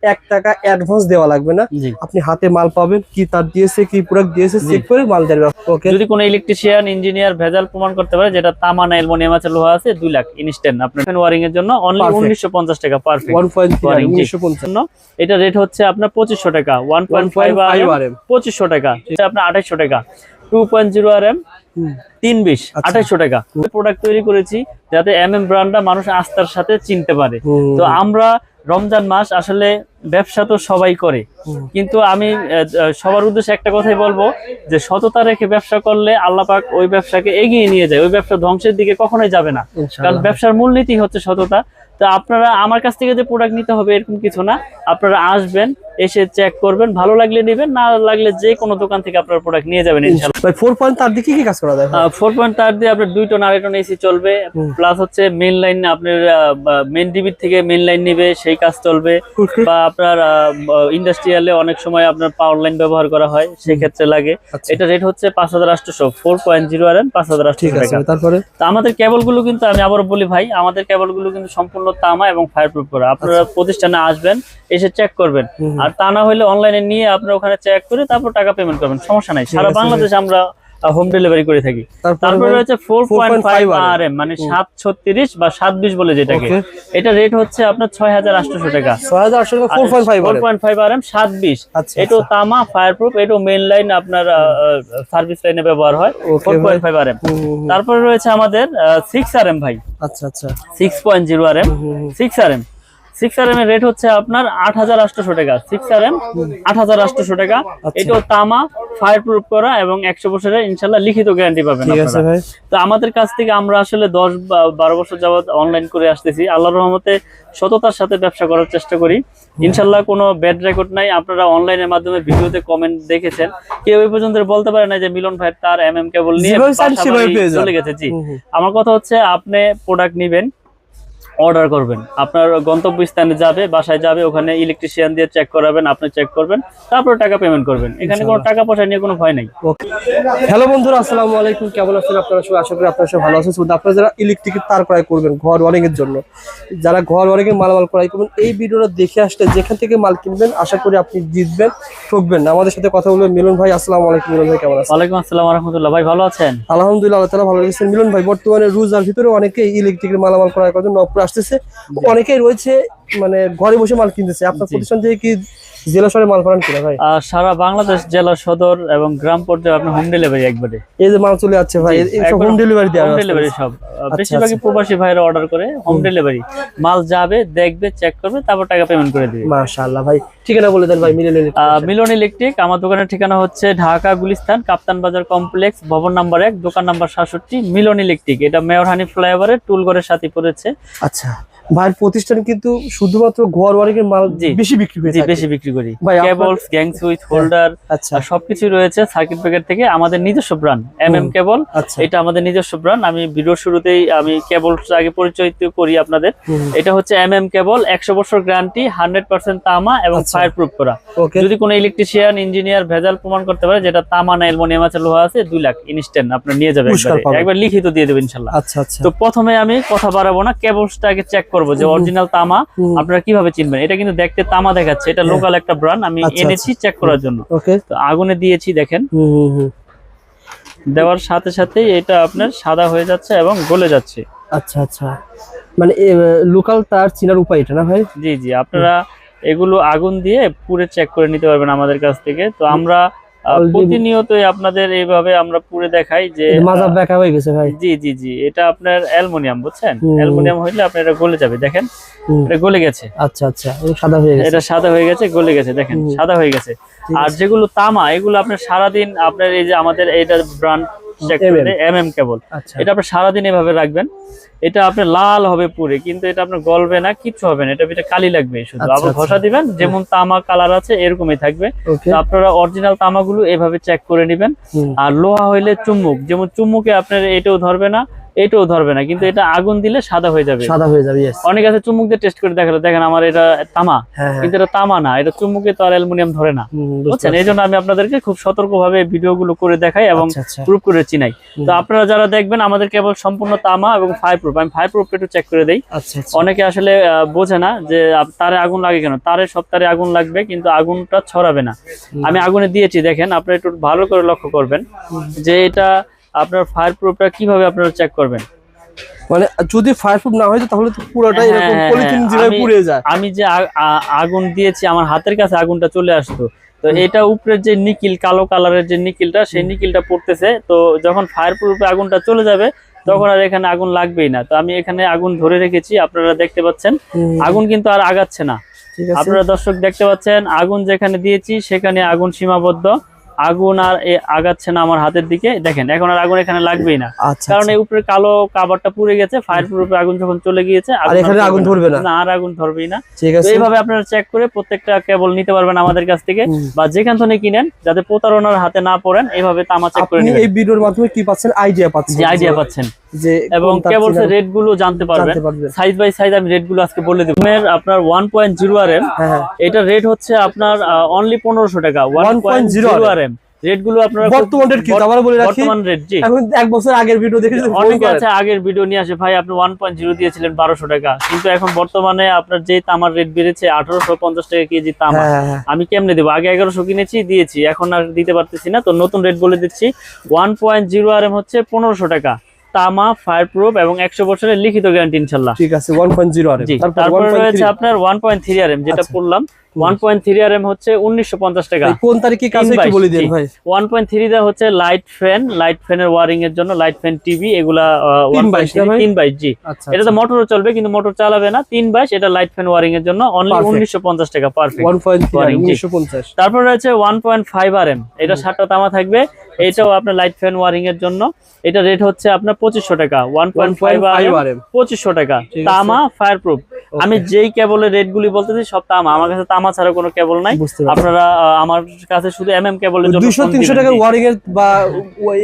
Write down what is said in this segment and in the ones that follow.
1 টাকা অ্যাডভান্স দেওয়া লাগবে না, আপনি হাতে মাল পাবেন, কি তার দিয়েছে কি প্রোডাক্ট দিয়েছে চেক করে মাল দেবে। ওকে, যদি কোনো ইলেকট্রিশিয়ান ইঞ্জিনিয়ার ভেজাল প্রমাণ করতে পারে যেটা তামা না অ্যালুমিনিয়াম আছে লোহা আছে 2 লাখ ইনস্ট্যান্ট আপনার ওয়ারিং এর জন্য অনলি 1950 টাকা পারফেক্ট 1.1950। এটা রেট হচ্ছে আপনার 2500 টাকা 1.5 RM 2500 টাকা, এটা আপনার 2800 টাকা 2.0 RM 320 2800 টাকা। প্রোডাক্ট তৈরি করেছি যাতে ব্র্যান্ডটা মানুষ আস্থার সাথে চিনতে পারে। তো আমরা রমজান মাস আসলে ব্যবসা তো সবাই করে, কিন্তু আমি সবার উদ্দেশ্যে একটা কথাই বলবো যে সততা রেখে ব্যবসা করলে আল্লাহ পাক ওই ব্যবসাকে এগিয়ে নিয়ে যায়, ওই ব্যবসা ধ্বংসের দিকে কখনোই যাবে না, কারণ ব্যবসার মূলনীতি হচ্ছে সততা। তো আপনারা আমার কাছ থেকে যে প্রোডাক্ট নিতে হবে এরকম কিছু না, আপনারা আসবেন, এসে চেক করবেন, ভালো লাগলে নেবেন, না লাগলে যে কোনো দোকান থেকে আপনার প্রোডাক্ট নিয়ে যাবেন ইনশাআল্লাহ। ভাই 4 পয়েন্ট তার দিয়ে কি কাজ করা যায়? 4 পয়েন্ট তার দিয়ে আপনার 2 টন 2.5 টন এসি চলবে, প্লাস হচ্ছে মেইন লাইন আপনার মেইন ডিবি থেকে মেইন লাইন নিবে সেই কাজ চলবে, বা আপনার ইন্ডাস্ট্রিয়ালে অনেক সময় আপনার পাওয়ার লাইন ব্যবহার করা হয় সেই ক্ষেত্রে লাগে। এটা রেট হচ্ছে 5800 4.0 RM 5800 টাকা। তারপরে তো আমাদের কেবল গুলো কিন্তু আমি আবার বলি ভাই, আমাদের কেবল গুলো কিন্তু সম্পূর্ণ তামা এবং ফায়ারপ্রুফ করা। আপনারা প্রতিষ্ঠানে আসবেন, এসে চেক করবেন, আর তা না হলে অনলাইনে নিয়ে আপনারা ওখানে চেক করে তারপর টাকা পেমেন্ট করবেন, সমস্যা নাই। সারা বাংলাদেশে আমরা হোম ডেলিভারি করে থাকি। তারপরে রয়েছে 4.5 RM মানে 736 বা 720 বলে যেটাকে, এটা রেট হচ্ছে আপনার 6800 টাকা 4.5 RM 720। এটাও তামা ফায়ারপ্রুফ, এটাও মেইন লাইন আপনার সার্ভিস লাইনে ব্যবহার হয় 4.5 RM। তারপরে রয়েছে আমাদের 6 RM ভাই, আচ্ছা আচ্ছা 6.0 RM 6 RM 6 RM এর রেট হচ্ছে আপনার 8800 টাকা 6 RM 8800 টাকা। এটাও তামা ফায়ারপ্রুফ করা এবং 100 বছরের ইনশাআল্লাহ লিখিত গ্যারান্টি পাবেন আপনারা। তো আমাদের কাছ থেকে আমরা আসলে 10-12 বছর যাবত অনলাইন করে আসতেছি, আল্লাহর রহমতে সততার সাথে ব্যবসা করার চেষ্টা করি ইনশাআল্লাহ। কোনো ব্যাড রেকর্ড নাই। আপনারা অনলাইনের মাধ্যমে ভিডিওতে কমেন্ট দেখেছেন, কেউ এই পর্যন্ত বলতে পারে না যে মিলন ভাই তার কেবল নিয়ে চলে গেছে। জি, আমার কথা হচ্ছে আপনি প্রোডাক্ট নেবেন, অর্ডার করবেন, আপনার গন্তব্যস্থানে যাবে, বাসায় যাবে, ওখানে ইলেকট্রিশিয়ান দিয়ে চেক করাবেন, আপনি চেক করবেন, তারপর টাকা পেমেন্ট করবেন। এখানে কোনো টাকা পয়সা নিয়ে কোনো ভয় নাই। হ্যালো বন্ধুরা, আসসালামু আলাইকুম, কেমন আছেন আপনারা সবাই? আশা করি আপনারা সবাই ভালো আছেন। আপনারা যারা ইলেকট্রিকের তার ক্রয় করবেন ঘর ওয়ারিং এর জন্য, যারা ঘর ওয়ারিং এর মালামাল ক্রয় করবেন, এই ভিডিওটা দেখে আসলে যেখান থেকে মাল কিনবেন আশা করি আপনি জিতবেন, ঠকবেন না। আমাদের সাথে কথা বলবেন মিলন ভাই। আসসালামু আলাইকুম মিলন ভাই, কেমন আছেন? ওয়ালাইকুম আসসালাম ওয়া রাহমাতুল্লাহ। ভাই ভালো আছেন? আলহামদুলিল্লাহ, আল্লাহ তাআলা ভালো রেখেছেন। মিলন ভাই, বর্তমানে রোজার ভিতরে অনেকেই ইলেকট্রিকের মালামাল ক্রয় করার জন্য নবপুর আসতেছে, অনেকেই রয়েছে মানে ঘরে বসে মাল কিনতেছে। আপনার প্রতিষ্ঠান থেকে কি জেলা শহরে মাল পাঠান কিনা ভাই? সারা বাংলাদেশ জেলা সদর এবং গ্রাম পর্যায়ে আপনি হোম ডেলিভারি একবারে। এই যে মাল চলে যাচ্ছে ভাই, এই হোম ডেলিভারি দেওয়া, হোম ডেলিভারি সব বেশিরভাগই প্রবাসী ভাইরা অর্ডার করে হোম ডেলিভারি। মাল যাবে, দেখবে, চেক করবে, তারপর টাকা পেমেন্ট করে দিবে। মাশাআল্লাহ ভাই, ঠিকানা বলে দেন ভাই। মিলন ইলেকট্রিক আমার দোকানের ঠিকানা হচ্ছে ঢাকা গুলিস্তান কাপ্তান বাজার কমপ্লেক্স, ভবন নাম্বার 1, দোকান নাম্বার 67, মিলন ইলেকট্রিক। এটা মেয়রহানি ফ্লাইওভারের টুলঘরের সাথে পড়েছে। আচ্ছা ভাই, প্রতিষ্ঠান কিন্তু শুধুমাত্র ঘর ওয়ারিং এর মাল বেশি বিক্রি করে, বেশি বিক্রি করি। কেবলস, গ্যাং সুইচ, হোল্ডার, সবকিছু রয়েছে সার্কিট ব্রেকার থেকে। আমাদের নিজস্ব ব্র্যান্ড কেবল, এটা আমাদের নিজস্ব ব্র্যান্ড। আমি ভিডিওর শুরুতেই আমি কেবলস আগে পরিচয় করি আপনাদের। এটা হচ্ছে কেবল, 100 বছর গ্যারান্টি, 100% তামা এবং ফায়ারপ্রুফ করা। যদি কোনো ইলেকট্রিশিয়ান ইঞ্জিনিয়ার ভেজাল প্রমাণ করতে পারে যেটা তামা না অ্যালুমিনিয়াম আছে লোহা আছে 2 লাখ ইনস্ট্যান্ট আপনার নিয়ে যাবেন, একবার লিখিত দিয়ে দেবেন ইনশাআল্লাহ। তো প্রথমে আমি কথা বাড়াবো না, কেবলসটাকে চেক করবো যে অরিজিনাল তামা। আপনারা কিভাবে চিনবেন? এটা কিন্তু দেখতে তামা দেখাচ্ছে, এটা লোকাল একটা ব্র্যান্ড, আমি এনেছি চেক করার জন্য। তো আগুনে দিয়েছি, দেখেন দেওয়ার সাথে সাথে এটা আপনার সাদা হয়ে যাচ্ছে এবং গলে যাচ্ছে। আচ্ছা আচ্ছা, মানে লোকাল তার চিনার উপায় এটা না ভাই? জি জি, আপনারা এগুলো আগুন দিয়ে পুরে চেক করে নিতে পারবেন আমাদের কাছ থেকে। তো আমরা প্রতিনিয়তই আপনাদের এইভাবে আমরা পুরে দেখাই যে মাজাব দেখা হয়ে গেছে ভাই। জি জি জি, এটা আপনার অ্যালুমিনিয়াম, বুঝছেন? অ্যালুমিনিয়াম হইলে আপনার এটা গলে যাবে, দেখেন এটা গলে গেছে। আচ্ছা আচ্ছা, সাদা হয়ে গেছে, এটা সাদা হয়ে গেছে, গলে গেছে, দেখেন সাদা হয়ে গেছে। আর যেগুলো তামা, এগুলো আপনার সারাদিন আপনার এই যে আমাদের এইটা ব্র্যান্ড চেক করে কেবল, এটা আপনি সারাদিন এভাবে রাখবেন। এটা আপনার লাল হবে পুরে, কিন্তু এটা আপনার গলবে না, কিচ্ছু হবে না, এটা ভিতরে কালি লাগবে শুধু। আবার ঘষা দিবেন, যেমন তামা কালার আছে এরকমই থাকবে। তো আপনারা অরিজিনাল তামাগুলো এভাবে চেক করে নেবেন। আর লোহা হইলে চুম্বুক, যেমন চুম্বুকে আপনার এটাও ধরবে না, এটাও ধরবে না, কিন্তু এটা আগুন দিলে সাদা হয়ে যাবে। সাদা হয়ে যাবে। অনেক আছে চুম্বুক দিয়ে টেস্ট করে দেখালো, দেখেন আমার এটা তামা, কিন্তু এটা তামা না, এটা চুম্বুকে তো আর অ্যালুমিনিয়াম ধরে না, বুঝছেন? এই জন্য আমি আপনাদেরকে খুব সতর্কভাবে ভিডিওগুলো করে দেখাই এবং প্রুফ করে চিনাই। তো আপনারা যারা দেখবেন আমাদের কেবল সম্পূর্ণ তামা এবং ফায়ারপ্রুফ, প্রুফ, আমি ফায়ার প্রুফ একটু চেক করে দেই। আচ্ছা আচ্ছা অনেকে আসলে বোঝে না যে তারে আগুন লাগে কেন, তারে সব তারে আগুন লাগবে কিন্তু আগুনটা ছড়াবে না। আমি আগুনে দিয়েছি, দেখেন আপনারা একটু ভালো করে লক্ষ্য করবেন যে এটা আপনার ফায়ার প্রুফটা কিভাবে আপনারা চেক করবেন। মানে যদি ফায়ারপ্রুফ না হয় তাহলে তো পুরোটা এরকম পলিথিন যেভাবে পুড়ে যায়। আমি যে আগুন দিয়েছি আমার হাতের কাছে আগুনটা চলে আসতো, তো এটা উপরের যে নিকিল, কালো কালারের যে নিকিলটা, সেই নিকিলটা পড়তেছে। তো যখন ফায়ার প্রুফে আগুনটা চলে যাবে তখন আর এখানে আগুন লাগবেই না। তো আমি এখানে আগুন ধরে রেখেছি, আপনারা দেখতে পাচ্ছেন আগুন কিন্তু আর আগাচ্ছে না। আপনারা দর্শক দেখতে পাচ্ছেন আগুন যেখানে দিয়েছি সেখানে আগুন সীমাবদ্ধ, আগুন আর আগাচ্ছে না আমার হাতের দিকে। দেখেন এখন আর আগুন এখানে লাগবেই না, কারণ এই উপরে কালো কাভারটা পুড়ে গেছে। ফায়ার প্রুফে আগুন যখন চলে গিয়েছে আর এখানে আগুন ধরবে না, আর আগুন ধরবেই না। তো এইভাবে আপনারা চেক করে প্রত্যেকটা কেবল নিতে পারবেন আমাদের কাছ থেকে, বা যেখান থেকে কিনেন, যাতে প্রতারণার হাতে না পড়েন। এইভাবে তামা চেক করে নেবেন। এই ভিডিওর মাধ্যমে কি পাচ্ছেন? আইডিয়া পাচ্ছেন, যে আইডিয়া পাচ্ছেন যে এবং কেবল রেট গুলো জানতে পারবেন সাইজ বাই সাইজ। আমি রেট গুলো আজকে বলে দেব। আপনার 1.0 RM, এটা রেট হচ্ছে আপনার অনলি 1500 টাকা। 1.0 RM রেট গুলো আপনারা বর্তমান রেট কি আবার বলে রাখি, বর্তমান রেট। জি, এখন এক বছর আগের ভিডিও দেখে যদি অনেকে আছে আগের ভিডিও নিয়ে আসে, ভাই আপনি 1.0 দিয়েছিলেন 1200 টাকা, কিন্তু এখন বর্তমানে আপনার যে তামার রেট বেড়েছে 1850 টাকা কেজি তামা। আমি কেমনে দেবো? আগে 1100 কিনেছি, দিয়েছি, এখন আর দিতে পারতেছি না। তো নতুন রেট বলে দিচ্ছি, 1.0 RM হচ্ছে 1500 টাকা, তামা, ফায়ার প্রুফ এবং 100 বছরের লিখিত গ্যারান্টি ইনশাআল্লাহ। ঠিক আছে, 1.0 RM। তারপর রয়েছে আপনার 1.3 RM, যেটা বললাম 1.3 RM হচ্ছে 1950 টাকা। কোন তারিখে কাজ একটু বলে দিন ভাই। 1.3 দা হচ্ছে লাইট ফ্যানের ওয়্যারিং এর জন্য, লাইট ফ্যান, টিভি, এগুলা 322। জি, এটা তো মোটরও চলবে কিন্তু মোটর চালাবে না। 322 এটা লাইট ফ্যান ওয়্যারিং এর জন্য অনলি 1950 টাকা পারফেক্ট। 1950। তারপর রয়েছে 1.5 RM, এটা 7টা তামা থাকবে, এটাও আপনার লাইট ফ্যান ওয়্যারিং এর জন্য। এটা রেট হচ্ছে আপনার 2500 টাকা। 1.5 RM 2500 টাকা, তামা, ফায়ার প্রুফ। আমি যেই কেবলের রেট গুলি বলতেছি সব তামা, আমার কাছে তামা ছাড়া কোনো কেবল নাই। আপনারা আমার কাছে শুধু MM কেবলের জন্য 200-300 টাকা ওয়্যারিং এর বা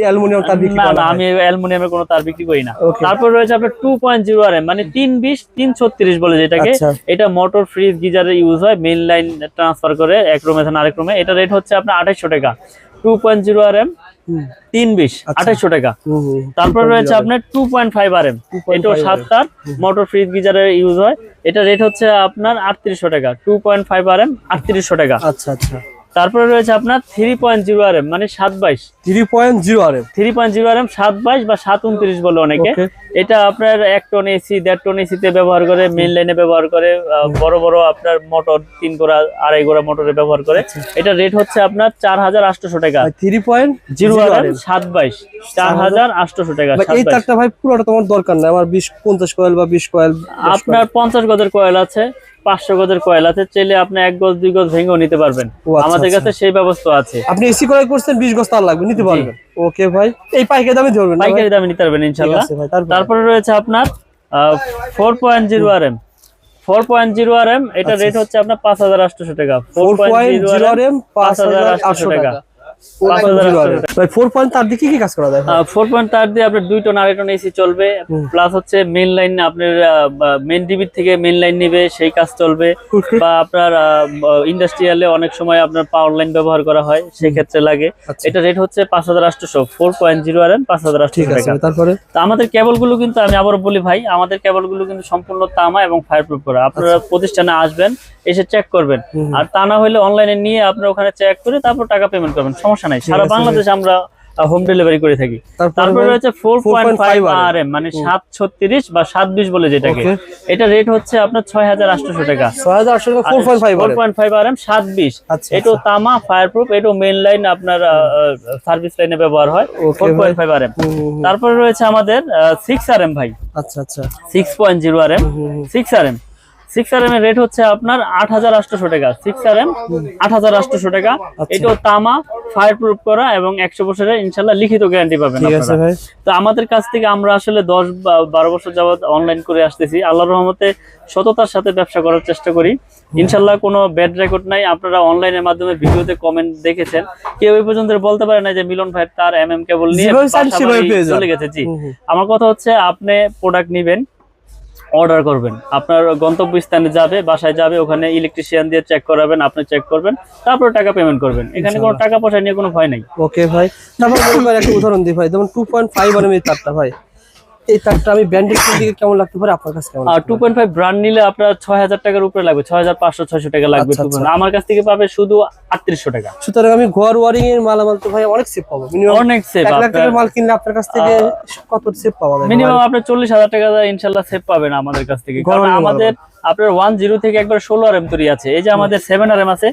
অ্যালুমিনিয়াম তার বিক্রি করা না, আমি অ্যালুমিনিয়ামের কোনো তার বিক্রি করি না। তারপর রয়েছে আপনার 2.0 RM, মানে 320 336 বলে যেটাকে। এটা মোটর, ফ্রিজ, গিজারে ইউজ হয়, মেইন লাইন ট্রান্সফার করে এক রুমে থেকে আরেক রুমে। এটা রেট হচ্ছে আপনার 2800 টাকা। 2.0 RM 320 2800 টাকা। তারপর রয়েছে আপনার 2.5 RM, এটাও 7 তার, মোটর, ফ্রিজ, গিজারে ইউজ হয়। এটা রেট হচ্ছে আপনার 3800 টাকা। 2.5 RM 3800 টাকা। আচ্ছা আচ্ছা। তারপরে রয়েছে আপনার 3.0 RM, মানে 722। 3.0 RM 722 বা 729 বলে অনেকে। এটা আপনার 1 টন এসি, 1.5 টন এসিতে ব্যবহার করে, মেইন লাইনে ব্যবহার করে, বড় বড় আপনার মোটর 3 গোড়া 2.5 গোড়া মোটরে ব্যবহার করে। এটা রেট হচ্ছে আপনার 4800 টাকা। 3.0 RM 722 4800 টাকা। এই তারটা ভাই পুরোটা তোমার দরকার না, আমার 50 কয়েল বা 20 কয়েল। আপনার 50 গজের কয়েল আছে, 500 গজের কয়েল আছে, চাইলে আপনি 1 গজ 2 গজ ভেঙেও নিতে পারবেন। আমাদের কাছে সেই ব্যবস্থা আছে। আপনি এসি কয়েল করছেন, 20 গজ তার লাগবে, নিতে পারবেন। ওকে ভাই, এই পাইকারি দামে ধরবেন, পাইকারি দামে নিতে পারবেন ইনশাআল্লাহ। তারপরে রয়েছে আপনার 4.0 RM 4.0 RM, এটা রেট হচ্ছে আপনার 5800 টাকা। 4.0 RM 5800 টাকা। 4 পয়েন্ট তার দিয়ে কি কাজ করা যায়? 4 পয়েন্ট তার দিয়ে আপনার 2 টন 2.5 টন এসি চলবে, প্লাস হচ্ছে মেইন লাইন, আপনার মেইন ডিবি থেকে মেইন লাইন নিবে, সেই কাজ চলবে। বা আপনার ইন্ডাস্ট্রিয়ালে অনেক সময় আপনার পাওয়ার লাইন ব্যবহার করা হয়, সেই ক্ষেত্রে লাগে। এটা রেট হচ্ছে 5800। 4.0 RM 5800 টাকা। তারপরে তো আমাদের কেবলগুলো কিন্তু আমি আবারও বলি ভাই, আমাদের কেবলগুলো কিন্তু সম্পূর্ণ তামা এবং ফায়ারপ্রুফ করা। আপনারা প্রতিষ্ঠানে আসবেন, এসে চেক করবেন, আর তা না হলে অনলাইনে নিয়ে আপনারা ওখানে চেক করে তারপর টাকা পেমেন্ট করবেন, সমস্যা নাই। সারা বাংলাদেশে আমরা হোম ডেলিভারি করে থাকি। তারপরে রয়েছে 4.5 RM, মানে 736 বা 720 বলে যেটাকে। এটা রেট হচ্ছে আপনার 6800 টাকা। 6800 টাকা 4.5 RM 720। এটাও তামা, ফায়ারপ্রুফ, এটাও মেইন লাইন আপনার সার্ভিস লাইনে ব্যবহার হয়। 4.5 RM। তারপরে রয়েছে আমাদের 6 RM ভাই। আচ্ছা আচ্ছা। 6.0 RM 6 RM 6 RM এর রেট হচ্ছে আপনার 8800 টাকা। 6 RM 8800 টাকা। এটাও তামা, ফায়ার প্রুফ করা এবং 100 বছরের ইনশাআল্লাহ লিখিত গ্যারান্টি পাবেন আপনারা। তো আমাদের কাছ থেকে আমরা আসলে 10-12 বছর যাবত অনলাইন করে আসতেছি। আল্লাহর রহমতে সততার সাথে ব্যবসা করার চেষ্টা করি। ইনশাআল্লাহ কোনো ব্যাড রেকর্ড নাই। আপনারা অনলাইনের মাধ্যমে ভিডিওতে কমেন্ট দেখেছেন, কেউ এই পর্যন্ত বলতে পারে না যে মিলন ভাই তার MM কেবল নিয়ে চলে গেছে। জি, আমার কথা হচ্ছে আপনি প্রোডাক্ট নেবেন, অর্ডার করবেন, আপনার গন্তব্যস্থানে যাবে, বাসায় যাবে, ওখানে ইলেকট্রিশিয়ান দিয়ে চেক করাবেন, আপনি চেক করবেন, তারপর টাকা পেমেন্ট করবেন। এখানে কোনো টাকা পয়সা নিয়ে কোনো ভয় নাই। ওকে ভাই, তারপর একটা উদাহরণ দিই ভাই, যেমন 2.5 RM এর তারটা ভাই, এই তারটা আমি ব্র্যান্ডেড দিকে কেমন লাগতে পারে আপনার কাছে, কেমন আর 2.5 ব্র্যান্ড নিলে আপনার 6000 টাকার উপরে লাগবে, 6500-600 টাকা লাগবে। আচ্ছা, আচ্ছা। আমার কাছ থেকে পাবে শুধু 3800 টাকা। সুতরাং আমি ঘর ওয়ারিং এর মালামাল তো ভাই অনেক সেভ পাবো, মিনিমাম অনেক সেভ। 1 লাখ টাকার মাল কিনলে আপনার কাছ থেকে কত সেভ পাওয়া যায়? মিনিমাম আপনি 40,000 টাকা ইনশাআল্লাহ সেভ পাবেন আমাদের কাছ থেকে, কারণ আমাদের আপনার 10 থেকে একবার 16 RM তৈরি আছে। এই যে আমাদের 7 RM আছে,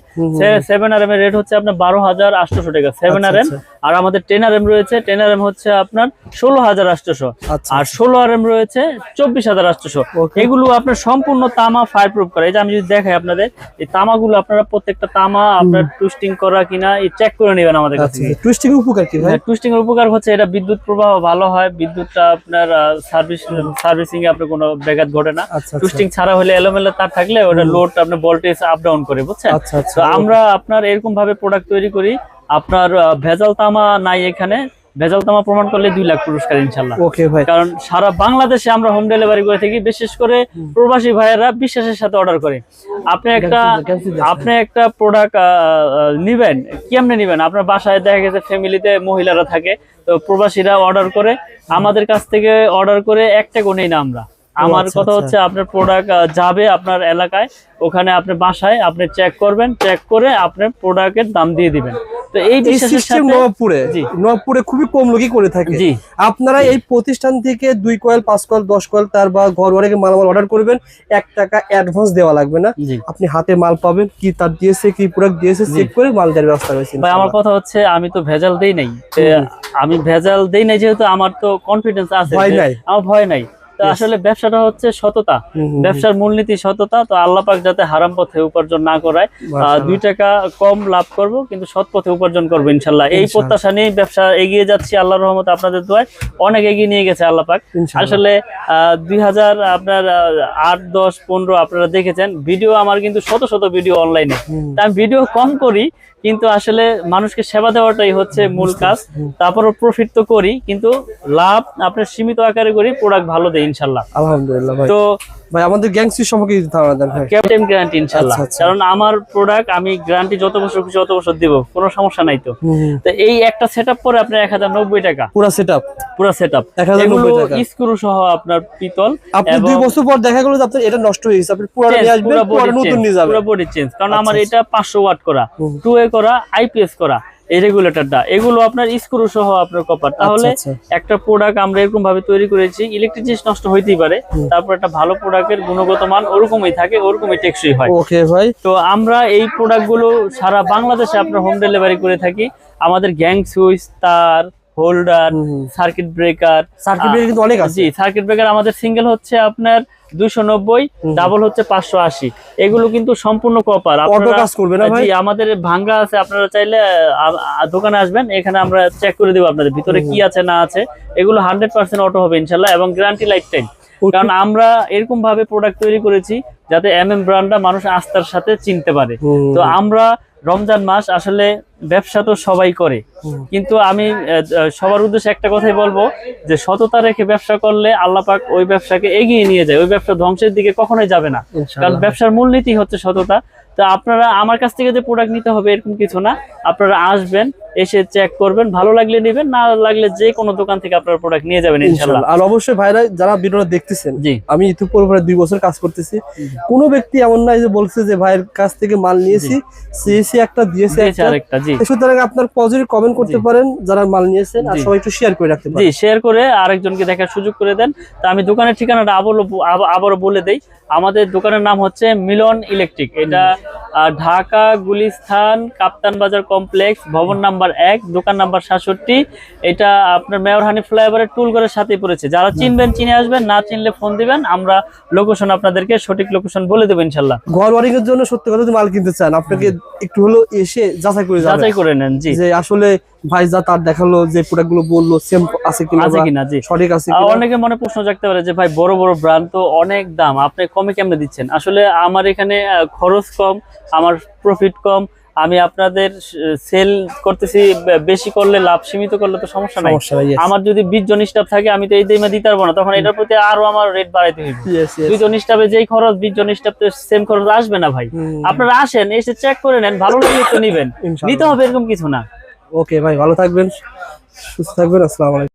7 RM এর রেট হচ্ছে আপনার 12,800 টাকা 7 RM। আর আমাদের 10 RM রয়েছে, 10 RM হচ্ছে আপনার 16,800, আর 16 RM রয়েছে 24,800। এগুলো আপনার সম্পূর্ণ তামা ফায়ার প্রুফ করা। এই যে আমি যদি দেখাই আপনাদের, এই তামাগুলো আপনারা প্রত্যেকটা তামা আপনার টুইস্টিং করা কিনা এই চেক করে নেবেন আমাদের কাছে। টুইস্টিং এর উপকার কি ভাই? টুইস্টিং এর উপকার হচ্ছে এটা বিদ্যুৎ প্রবাহ ভালো হয়, বিদ্যুৎটা আপনার সার্ভিসিং এ আপনার কোনো ব্যাঘাত ঘটে না। টুইস্টিং ছাড়া হলে এলোমেলো তার থাকলে ওটা লোড আপনার ভোল্টেজ আপ ডাউন করে, বুঝছেন? তো আমরা আপনার এরকম ভাবে প্রোডাক্ট তৈরি করি, আপনার ভেজাল তামা নাই এখানে। ভেজাল তামা প্রমাণ করলে 2 লাখ পুরস্কার ইনশাআল্লাহ। ওকে ভাই, কারণ সারা বাংলাদেশে আমরা হোম ডেলিভারি করে থাকি, বিশেষ করে প্রবাসী ভাইয়েরা বিশ্বাসের সাথে অর্ডার করে। আপনি একটা প্রোডাক্ট নিবেন, কেমনে নিবেন? আপনার বাসায় দেখা গেছে ফ্যামিলিতে মহিলারা থাকে, তো প্রবাসীরা অর্ডার করে আমাদের কাছ থেকে অর্ডার করে একটা নেই না আমরা। আমার কথা হচ্ছে আপনার প্রোডাক্ট যাবে আপনার এলাকায়, ওখানে আপনি বাসায় আপনি চেক করবেন, চেক করে আপনার প্রোডাক্টের দাম দিয়ে দিবেন। তো এই সিস্টেম নবাবপুরে খুবই কম লোকই করে থাকে। আপনারা এই প্রতিষ্ঠান থেকে 2 কয়েল 5 কয়েল 10 কয়েল তার বা ঘর ওয়ারিং মালামাল অর্ডার করবেন, 1 টাকা অ্যাডভান্স দেওয়া লাগবে না। আপনি হাতে মাল পাবেন, কি তার দিয়েছে কি প্রোডাক্ট দিয়েছে চেক করে মাল দেওয়ার ব্যবস্থা রয়েছে। ভাই আমার কথা হচ্ছে আমি তো ভেজাল দেই নাই, আমি ভেজাল দেই নাই যেহেতু আমার তো কনফিডেন্স আছে, আমার ভয় নাই। তো আসলে ব্যবসাটা হচ্ছে সততা, ব্যবসার মূলনীতি সততা। তো আল্লাহ পাক যাতে হারাম পথে উপার্জন না করায়, 2 টাকা কম লাভ করব কিন্তু সৎ পথে উপার্জন করবো ইনশাল্লাহ। এই প্রত্যাশা নিয়ে ব্যবসা এগিয়ে যাচ্ছি আল্লাহর রহমতে, আপনাদের দোয়ায় অনেক এগিয়ে নিয়ে গেছে আল্লাহ পাক। আসলে 2000 আপনার 8, 10, 15 আপনারা দেখেছেন ভিডিও আমার, কিন্তু শত শত ভিডিও অনলাইনে। আমি ভিডিও কম করি, কিন্তু আসলে মানুষকে সেবা দেওয়াটাই হচ্ছে মূল কাজ। তারপরও প্রফিট তো করি, কিন্তু লাভ আপনার সীমিত আকারে করি, প্রোডাক্ট ভালো দেয় ইনশাল্লাহ। আলহামদুলিল্লাহ ভাই। তো ভাই আমাদের গ্যাংসি সম্পর্কে ধারণা দেন ভাই। ক্যাপ্টেন গ্যারান্টি ইনশাআল্লাহ, কারণ আমার প্রোডাক্ট আমি গ্যারান্টি যত বছর খুশি তত বছর দিব, কোনো সমস্যা নাই। তো এই একটা সেটআপ পরে আপনার 1090 টাকা পুরো সেটআপ 1090 টাকা স্ক্রু সহ আপনার পিতল। আপনি 2 বছর পর দেখা গেল যে আপনার এটা নষ্ট হয়ে গেছে, আপনি পুরো নিয়ে আসবেন, পুরো নতুন নিয়ে যাবেন, পুরো বডি চেঞ্জ। কারণ আমার এটা 500 ওয়াট করা, 2A করা, IPS করা এই রেগুলেটরটা, এগুলো আপনার স্ক্রু সহ আপনার কপার। তাহলে একটা প্রোডাক্ট আমরা এরকম ভাবে তৈরি করেছি, ইলেকট্রিক জিনিস নষ্ট হইতেই পারে, তারপর একটা ভালো প্রোডাক্টের গুণগত মান ওরকমই থাকে, ওরকমই টেকসই হয়। ওকে ভাই। তো আমরা এই প্রোডাক্টগুলো সারা বাংলাদেশে আপনার হোম ডেলিভারি করে থাকি। আমাদের গ্যাং সুইচ, তার, হোল্ডার, সার্কিট ব্রেকার কিন্তু অনেক আছে। জি, সার্কিট ব্রেকার আমাদের সিঙ্গেল হচ্ছে আপনার 290, ডাবল হচ্ছে 580। এগুলো কিন্তু সম্পূর্ণ কপার। অটো কাজ করবে না ভাই? জি, আমাদের ভাঙ্গা আছে, আপনারা চাইলে দোকানে আসবেন, এখানে আমরা চেক করে দেব আপনাদের ভিতরে কি আছে না আছে। এগুলো 100% অটো হবে ইনশাআল্লাহ, এবং গ্যারান্টি লাইফ টাইম। কারণ আমরা এরকম ভাবে প্রোডাক্ট তৈরি করেছি যাতে ব্র্যান্ডটা মানুষ আস্থার সাথে চিনতে পারে। তো আমরা রমজান মাস আসলে ব্যবসা তো সবাই করে, কিন্তু আমি সবার উদ্দেশ্যে একটা কথাই বলবো যে সততা রেখে ব্যবসা করলে আল্লাহ পাক ওই ব্যবসাকে এগিয়ে নিয়ে যায়, ওই ব্যবসা ধ্বংসের দিকে কখনোই যাবে না। কারণ ব্যবসার মূলনীতি হচ্ছে সততা। তো আপনারা আমার কাছ থেকে যে প্রোডাক্ট নিতে হবে এরকম কিছু না, আপনারা আসবেন, এসে চেক করবেন, ভালো লাগলে নেবেন, না লাগলে যে কোনো দোকান থেকে আপনারা প্রোডাক্ট নিয়ে যাবেন ইনশাআল্লাহ। আর অবশ্যই ভাইরা যারা ভিডিওটা দেখতেছেন, আমি ইউটিউব উপরে 2 বছর কাজ করতেছি, কোনো ব্যক্তি এমন নাই যে বলছে যে ভাইয়ের কাছ থেকে মাল নিয়েছি, সিএসি একটা দিয়েছে আরেকটা। জি, সুতরাং আপনার পজিটিভ কমেন্ট করতে পারেন যারা মাল নিয়েছেন, আর সবাই একটু শেয়ার করে রাখতে পারেন। জি, শেয়ার করে আরেকজনকে দেখার সুযোগ করে দেন। তো আমি দোকানের ঠিকানাটা আবারও বলে দেই। আমাদের দোকানের নাম হচ্ছে মিলন ইলেকট্রিক, এটা ঢাকা গুলিস্তান কাপ্তান বাজার কমপ্লেক্স, ভবন নাম্বার 1, দোকান নাম্বার 67। এটা আপনার মেয়র হানি ফ্লাইওভারের টুলঘরের সাথেই পড়েছে। যারা চিনবেন চিনে আসবেন, না চিনলে ফোন দিবেন, আমরা লোকেশন আপনাদেরকে সঠিক লোকেশন বলে দেব ইনশাআল্লাহ। ঘর ওয়ারিং এর জন্য সত্যি কথা যদি মাল কিনতে চান, আপনাকে একটু হলো এসে যাচাই করে নেন। জি, যে আসলে ভাই যা তার দেখালো যে প্রোডাক্ট গুলো বললো সেম আছে কিনা, জি সঠিক আছে কিনা। অনেকে মনে প্রশ্ন জাগতে পারে যে ভাই বড় বড় ব্র্যান্ড তো অনেক দাম, আপনি কমে কেমনে দিচ্ছেন? আসলে আমার এখানে খরচ কম, আমার প্রফিট কম, আমি আপনাদের সেল করতেছি, বেশি করলে লাভ, সীমিত করলে তো সমস্যা নাই। আমার যদি 20 জন স্টাফ থাকে, আমি তো এই দামে দিতে পারবো না, তখন এটার প্রতি আরো আমার রেট বাড়াইতে হবে। 2 জন স্টাফে যেই খরচ, 20 জন স্টাফ তো সেম খরচ আসবে না ভাই। আপনারা আসেন, এসে চেক করে নেন, ভালো লাগলে তো নিবেন, নিতে হবে এরকম কিছু না। ওকে ভাই, ভালো থাকবেন, সুস্থ থাকবেন, আসসালামু আলাইকুম।